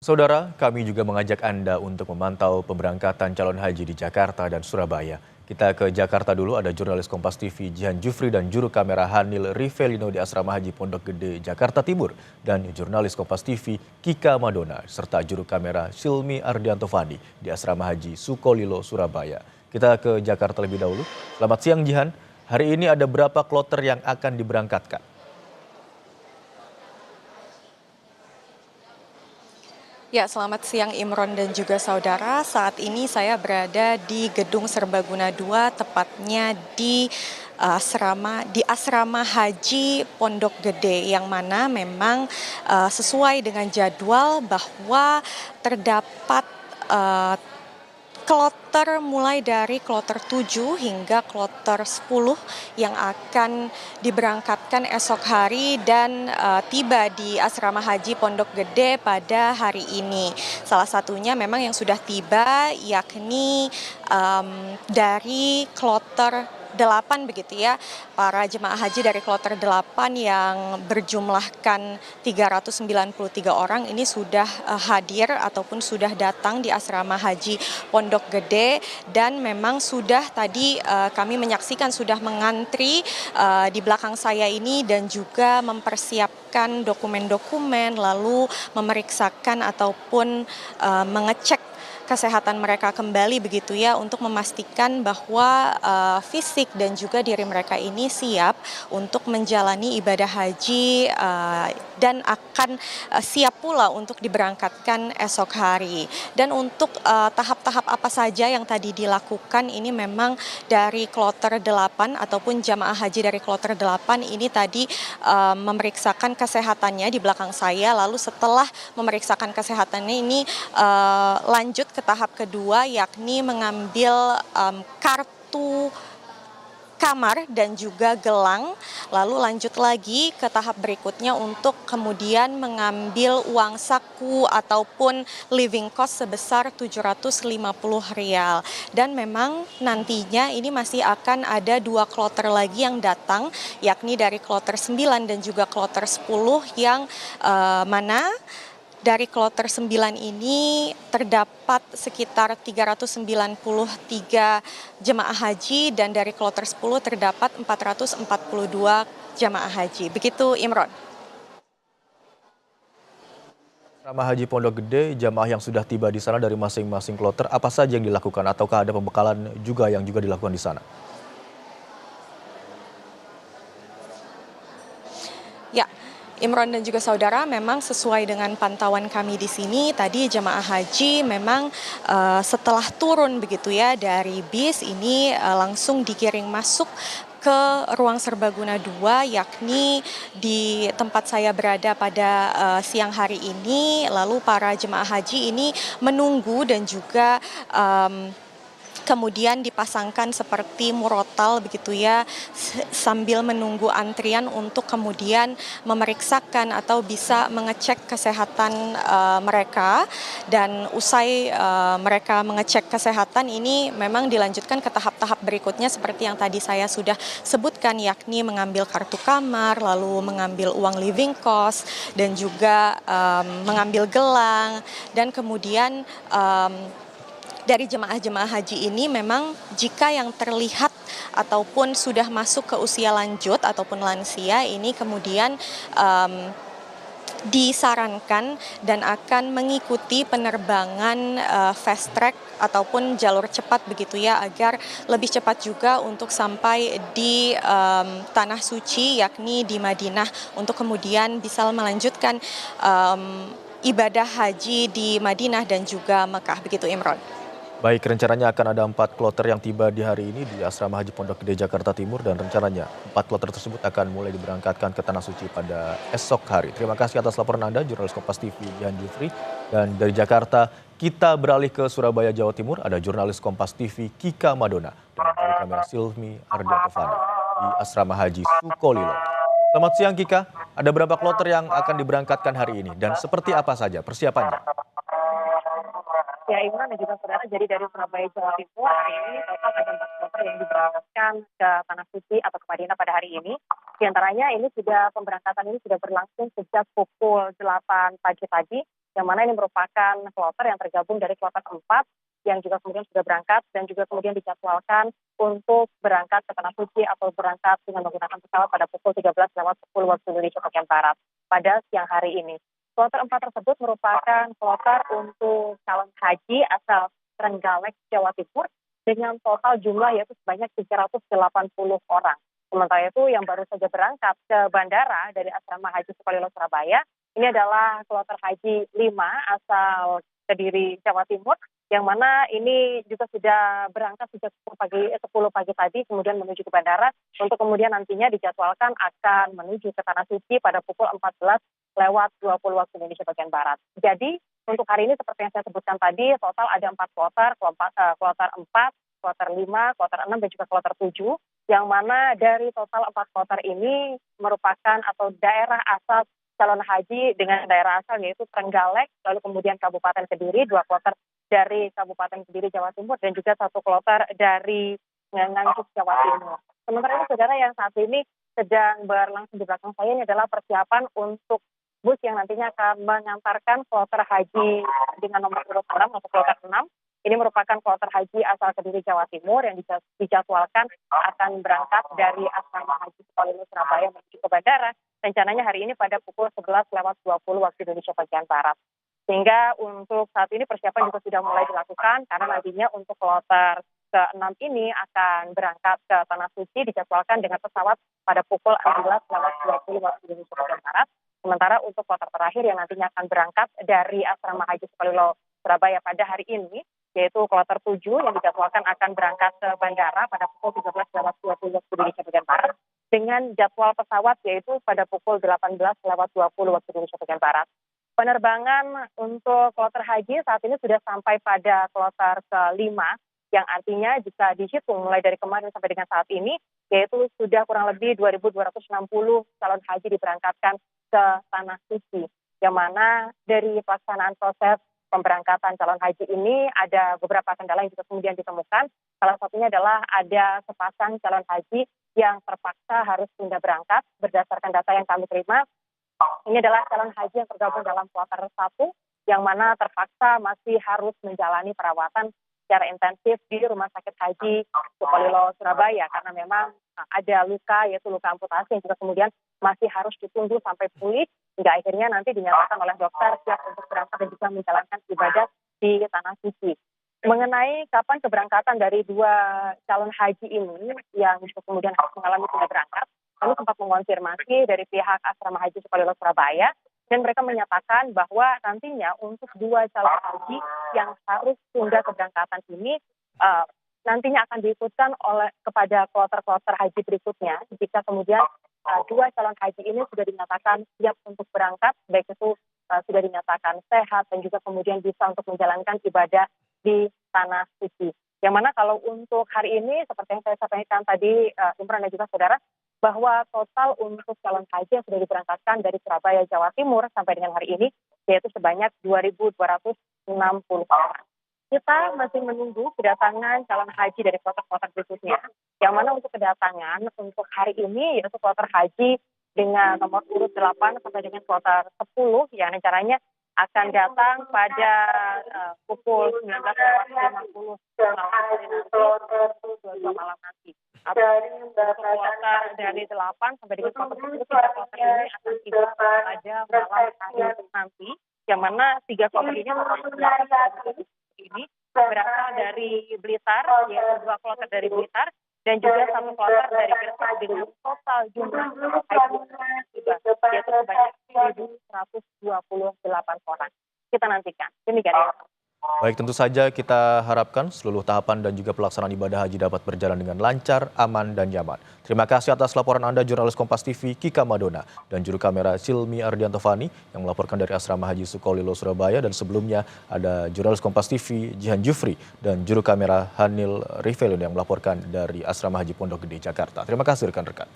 Saudara, kami juga mengajak Anda untuk memantau pemberangkatan calon haji di Jakarta dan Surabaya. Kita ke Jakarta dulu, ada jurnalis Kompas TV Jihan Jufri dan juru kamera Hanil Rivelino di Asrama Haji Pondok Gede, Jakarta Timur. Dan jurnalis Kompas TV Kika Madona serta juru kamera Silmi Ardianto Fandi di Asrama Haji Sukolilo, Surabaya. Kita ke Jakarta lebih dahulu. Selamat siang Jihan, hari ini ada berapa kloter yang akan diberangkatkan? Ya, selamat siang Imron dan juga saudara. Saat ini saya berada di Gedung Serbaguna 2, tepatnya di Asrama Haji Pondok Gede, yang mana memang sesuai dengan jadwal bahwa terdapat eh, kloter mulai dari kloter 7 hingga kloter 10 yang akan diberangkatkan esok hari dan tiba di Asrama Haji Pondok Gede pada hari ini. Salah satunya memang yang sudah tiba yakni dari kloter 8 begitu ya, para jemaah haji dari kloter 8 yang berjumlahkan 393 orang ini sudah hadir ataupun sudah datang di Asrama Haji Pondok Gede, dan memang sudah tadi kami menyaksikan sudah mengantri di belakang saya ini dan juga mempersiapkan dokumen-dokumen, lalu memeriksakan ataupun mengecek kesehatan mereka kembali begitu ya, untuk memastikan bahwa fisik dan juga diri mereka ini siap untuk menjalani ibadah haji dan akan siap pula untuk diberangkatkan esok hari. Dan untuk tahap-tahap apa saja yang tadi dilakukan ini memang dari kloter 8 ataupun jamaah haji dari kloter 8 ini tadi memeriksakan kesehatannya di belakang saya, lalu setelah memeriksakan kesehatannya ini lanjut ke tahap kedua, yakni mengambil kartu kamar dan juga gelang, lalu lanjut lagi ke tahap berikutnya untuk kemudian mengambil uang saku ataupun living cost sebesar Rp750. Dan memang nantinya ini masih akan ada 2 kloter lagi yang datang, yakni dari kloter 9 dan juga kloter 10, yang mana dari kloter 9 ini terdapat sekitar 393 jemaah haji, dan dari kloter 10 terdapat 442 jemaah haji. Begitu Imron. Asrama Haji Pondok Gede, jamaah yang sudah tiba di sana dari masing-masing kloter, apa saja yang dilakukan ataukah ada pembekalan juga yang juga dilakukan di sana? Ya, Imron dan juga saudara, memang sesuai dengan pantauan kami di sini, tadi jemaah haji memang setelah turun begitu ya dari bis ini langsung digiring masuk ke ruang serbaguna 2, yakni di tempat saya berada pada siang hari ini. Lalu para jemaah haji ini menunggu dan juga kemudian dipasangkan seperti murotal begitu ya, sambil menunggu antrian untuk kemudian memeriksakan atau bisa mengecek kesehatan mereka. Dan usai mereka mengecek kesehatan ini memang dilanjutkan ke tahap-tahap berikutnya seperti yang tadi saya sudah sebutkan, yakni mengambil kartu kamar, lalu mengambil uang living cost, dan juga mengambil gelang. Dan kemudian dari jemaah-jemaah haji ini memang jika yang terlihat ataupun sudah masuk ke usia lanjut ataupun lansia ini kemudian disarankan dan akan mengikuti penerbangan fast track ataupun jalur cepat begitu ya, agar lebih cepat juga untuk sampai di tanah suci yakni di Madinah, untuk kemudian bisa melanjutkan ibadah haji di Madinah dan juga Mekah. Begitu Imron. Baik, rencananya akan ada 4 kloter yang tiba di hari ini di Asrama Haji Pondok Gede, Jakarta Timur, dan rencananya 4 kloter tersebut akan mulai diberangkatkan ke Tanah Suci pada esok hari. Terima kasih atas laporan Anda, jurnalis Kompas TV Jihan Jufri. Dan dari Jakarta, kita beralih ke Surabaya, Jawa Timur, ada jurnalis Kompas TV Kika Madona dan juru kamera Silmi Ardianto Fandi di Asrama Haji Sukolilo. Selamat siang Kika, ada berapa kloter yang akan diberangkatkan hari ini dan seperti apa saja persiapannya? Ya, Imran dan juga saudara, jadi dari Surabaya, Jawa Timur, hari ini total ada 4 kloter yang diberangkatkan ke Tanah Suci atau ke Madinah pada hari ini. Di antaranya pemberangkatan ini sudah berlangsung sejak pukul 8 pagi tadi, yang mana ini merupakan kloter yang tergabung dari kloter 4 yang juga kemudian sudah berangkat dan juga kemudian dijadwalkan untuk berangkat ke Tanah Suci atau berangkat dengan menggunakan pesawat pada pukul 13.10 waktu Indonesia bagian Barat pada siang hari ini. Kloter 4 tersebut merupakan kloter untuk calon haji asal Trenggalek, Jawa Timur dengan total jumlah yaitu sebanyak 380 orang. Sementara itu yang baru saja berangkat ke bandara dari Asrama Haji Sukolilo Surabaya, ini adalah kloter haji 5 asal Kediri, Jawa Timur, yang mana ini juga sudah berangkat sejak 10 pagi tadi, kemudian menuju ke bandara, untuk kemudian nantinya dijadwalkan akan menuju ke Tanah Suci pada pukul 14.20 waktu Indonesia bagian Barat. Jadi untuk hari ini seperti yang saya sebutkan tadi, total ada 4 kloter, kloter 4, kloter 5, kloter 6, dan juga kloter 7, yang mana dari total 4 kloter ini merupakan atau daerah asal calon haji dengan daerah asal yaitu Trenggalek, lalu kemudian Kabupaten Kediri, 2 kloter dari Kabupaten Kediri, Jawa Timur, dan juga 1 kloter dari Nganjuk, Jawa Timur. Sementara itu saudara, yang saat ini sedang berlangsung di belakang saya ini adalah persiapan untuk bus yang nantinya akan mengantarkan kloter haji dengan nomor urut 6 atau kloter 6. Ini merupakan kloter haji asal Kediri, Jawa Timur yang dijadwalkan akan berangkat dari Asrama Haji Sukolilo Surabaya menuju ke bandara. Rencananya hari ini pada pukul 11.20 waktu Indonesia bagian Barat. Sehingga untuk saat ini persiapan juga sudah mulai dilakukan karena nantinya untuk kloter ke-6 ini akan berangkat ke Tanah Suci dijadwalkan dengan pesawat pada pukul 16.20 waktu Indonesia bagian Barat. Sementara untuk kloter terakhir yang nantinya akan berangkat dari Asrama Haji Sukolilo Surabaya pada hari ini, yaitu kloter 7 yang dijadwalkan akan berangkat ke bandara pada pukul 13.20 waktu Indonesia bagian Barat dengan jadwal pesawat yaitu pada pukul 18.20 waktu Indonesia bagian Barat. Penerbangan untuk kloter haji saat ini sudah sampai pada kloter ke-5 yang artinya jika dihitung mulai dari kemarin sampai dengan saat ini yaitu sudah kurang lebih 2.260 calon haji diberangkatkan ke Tanah Suci. Yang mana dari pelaksanaan proses pemberangkatan calon haji ini ada beberapa kendala yang juga kemudian ditemukan. Salah satunya adalah ada sepasang calon haji yang terpaksa harus tunda berangkat berdasarkan data yang kami terima. Ini adalah calon haji yang tergabung dalam kloter 1 yang mana terpaksa masih harus menjalani perawatan secara intensif di Rumah Sakit Haji Sukolilo Surabaya karena memang ada luka yaitu luka amputasi yang juga kemudian masih harus ditunggu sampai pulih hingga akhirnya nanti dinyatakan oleh dokter siap untuk berangkat dan juga menjalankan ibadah di Tanah Suci. Mengenai kapan keberangkatan dari 2 calon haji ini yang juga kemudian harus mengalami tunda berangkat, kami sempat mengonfirmasi dari pihak Asrama Haji Sukolilo Surabaya dan mereka menyatakan bahwa nantinya untuk 2 calon haji yang harus tunda keberangkatan ini nantinya akan diikutkan kepada kloter-kloter haji berikutnya jika kemudian 2 calon haji ini sudah dinyatakan siap untuk berangkat, baik itu sudah dinyatakan sehat dan juga kemudian bisa untuk menjalankan ibadah di Tanah Suci. Yang mana kalau untuk hari ini seperti yang saya sampaikan tadi Imran dan juga saudara, bahwa total untuk calon haji yang sudah diberangkatkan dari Surabaya, Jawa Timur sampai dengan hari ini yaitu sebanyak 2.260 orang. Kita masih menunggu kedatangan calon haji dari kloter-kloter berikutnya. Yang mana untuk kedatangan untuk hari ini yaitu kloter haji dengan nomor urut 8 sampai dengan kloter 10 yang rencananya akan datang pada pukul 19.50 malam nanti. Atau kloter dari 8 sampai dengan kloter 10 kloter ini akan tiba pada malam hari nanti. Yang mana 3 kloter ini berasal dari Blitar, yaitu 2 kloter dari Blitar, dan juga 1 kloter dari Gresik dengan total jumlah haji yaitu sebanyak 1.128 orang. Kita nantikan. Demikian. Baik, tentu saja kita harapkan seluruh tahapan dan juga pelaksanaan ibadah haji dapat berjalan dengan lancar, aman, dan nyaman. Terima kasih atas laporan Anda, jurnalis Kompas TV Kika Madona, dan juru kamera Silmi Ardiantovani yang melaporkan dari Asrama Haji Sukolilo Surabaya, dan sebelumnya ada jurnalis Kompas TV Jihan Jufri dan juru kamera Hanil Rivelin yang melaporkan dari Asrama Haji Pondok Gede, Jakarta. Terima kasih rekan-rekan.